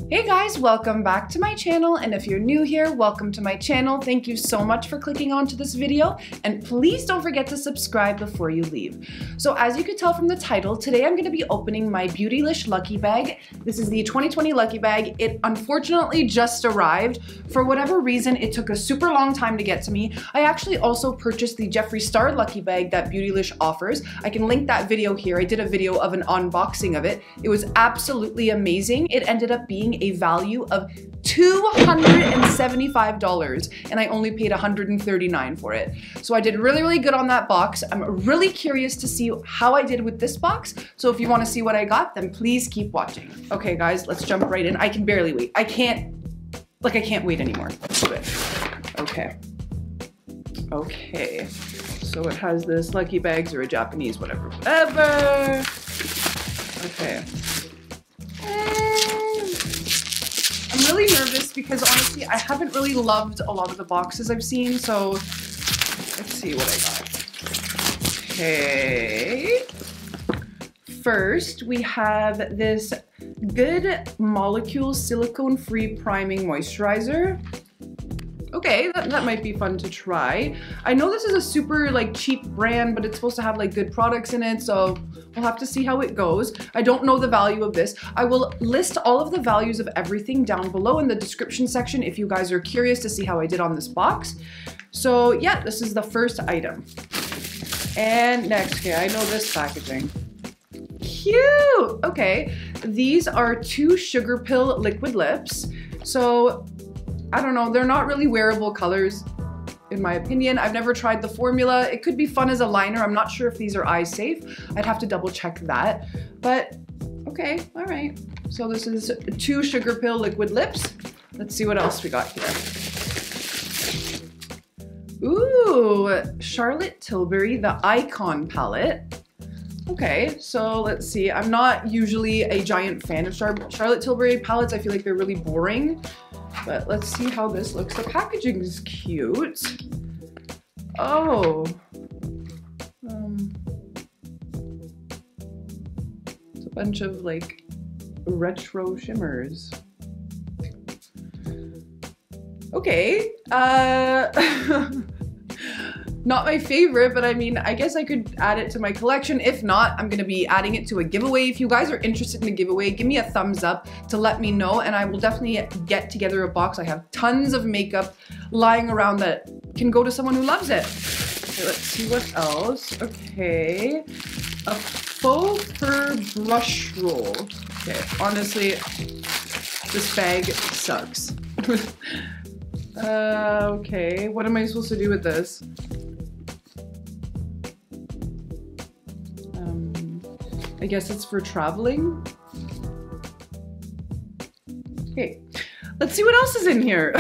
Hey guys, welcome back to my channel, and if you're new here, welcome to my channel. Thank you so much for clicking onto this video, and please don't forget to subscribe before you leave. So as you could tell from the title, today I'm going to be opening my Beautylish Lucky Bag. This is the 2020 Lucky Bag. It unfortunately just arrived. For whatever reason, it took a super long time to get to me. I actually also purchased the Jeffree Star Lucky Bag that Beautylish offers. I can link that video here. I did a video of an unboxing of it. It was absolutely amazing. It ended up being a value of $275, and I only paid $139 for it. So I did really good on that box. I'm really curious to see how I did with this box. So if you want to see what I got, then please keep watching. Okay guys, let's jump right in. I can barely wait. I can't wait anymore. Let's do it. Okay. So it has this Lucky Bags or a Japanese whatever. Okay. I'm really nervous because honestly, I haven't really loved a lot of the boxes I've seen, so let's see what I got. Okay. First, we have this Good Molecule Silicone-Free Priming Moisturizer. Okay, that might be fun to try. I know this is a super cheap brand, but it's supposed to have good products in it, so we'll have to see how it goes. I don't know the value of this. I will list all of the values of everything down below in the description section if you guys are curious to see how I did on this box. So yeah, this is the first item. And next, okay, I know this packaging. Cute! Okay, these are 2 sugar pill liquid lips. So I don't know, they're not really wearable colors in my opinion. I've never tried the formula. It could be fun as a liner. I'm not sure if these are eye safe. I'd have to double check that, but okay, all right. So this is 2 sugar pill liquid lips. Let's see what else we got here. Ooh, Charlotte Tilbury, the Icon palette. Okay, so let's see. I'm not usually a giant fan of Charlotte Tilbury palettes. I feel like they're really boring. But let's see how this looks. The packaging is cute. Oh. It's a bunch of retro shimmers. Okay. Not my favorite, but I mean, I guess I could add it to my collection. If not, I'm gonna be adding it to a giveaway. If you guys are interested in a giveaway, give me a thumbs up to let me know, and I will definitely get together a box. I have tons of makeup lying around that can go to someone who loves it. Okay, let's see what else. Okay, a faux fur brush roll. Okay, honestly, this bag sucks. Okay, what am I supposed to do with this? I guess it's for traveling. Okay, let's see what else is in here.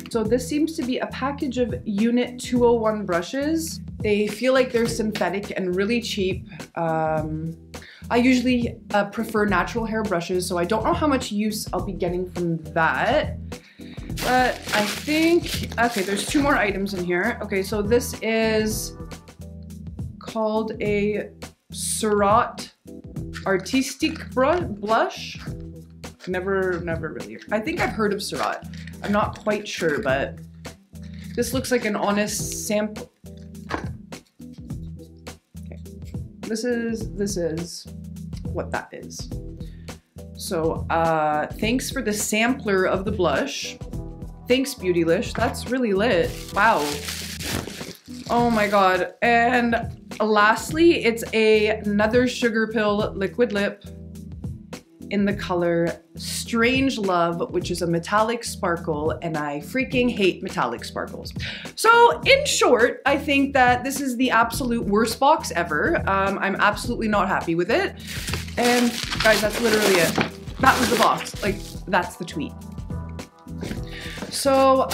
So this seems to be a package of Unit 201 brushes. They feel like they're synthetic and really cheap. I usually prefer natural hair brushes, so I don't know how much use I'll be getting from that. But I think, okay, there's 2 more items in here. Okay, so this is called a Surat Artistic Blush. Never really. I think I've heard of Surat. I'm not quite sure, but this looks like an honest sample. Okay, this is what that is. So thanks for the sampler of the blush. Thanks, Beautylish. That's really lit. Wow. Oh my god. And lastly, it's another sugar pill liquid lip in the color Strange Love, which is a metallic sparkle, and I freaking hate metallic sparkles. So in short, I think that this is the absolute worst box ever. I'm absolutely not happy with it. And guys, that's literally it. That was the box. That's the tweet. So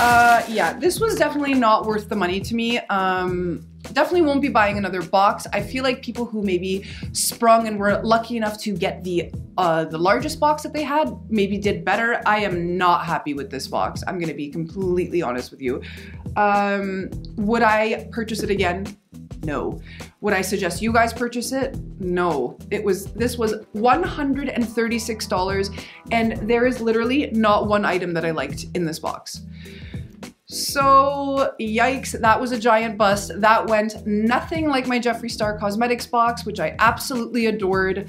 yeah, this was definitely not worth the money to me. Definitely won't be buying another box. I feel like people who maybe sprung and were lucky enough to get the largest box that they had maybe did better. I am not happy with this box. I'm gonna be completely honest with you. Would I purchase it again? No. Would I suggest you guys purchase it? No. This was $136, and there is literally not one item that I liked in this box. So yikes, that was a giant bust. That went nothing like my Jeffree Star Cosmetics box, which I absolutely adored.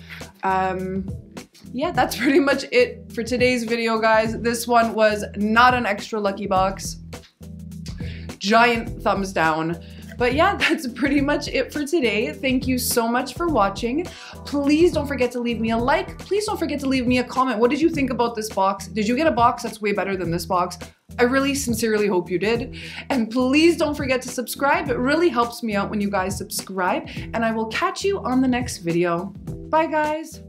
Yeah, that's pretty much it for today's video, guys. This one was not an extra lucky box. Giant thumbs down. But yeah, that's pretty much it for today. Thank you so much for watching. Please don't forget to leave me a like. Please don't forget to leave me a comment. What did you think about this box? Did you get a box that's way better than this box? I really sincerely hope you did. And please don't forget to subscribe. It really helps me out when you guys subscribe. And I will catch you on the next video. Bye, guys.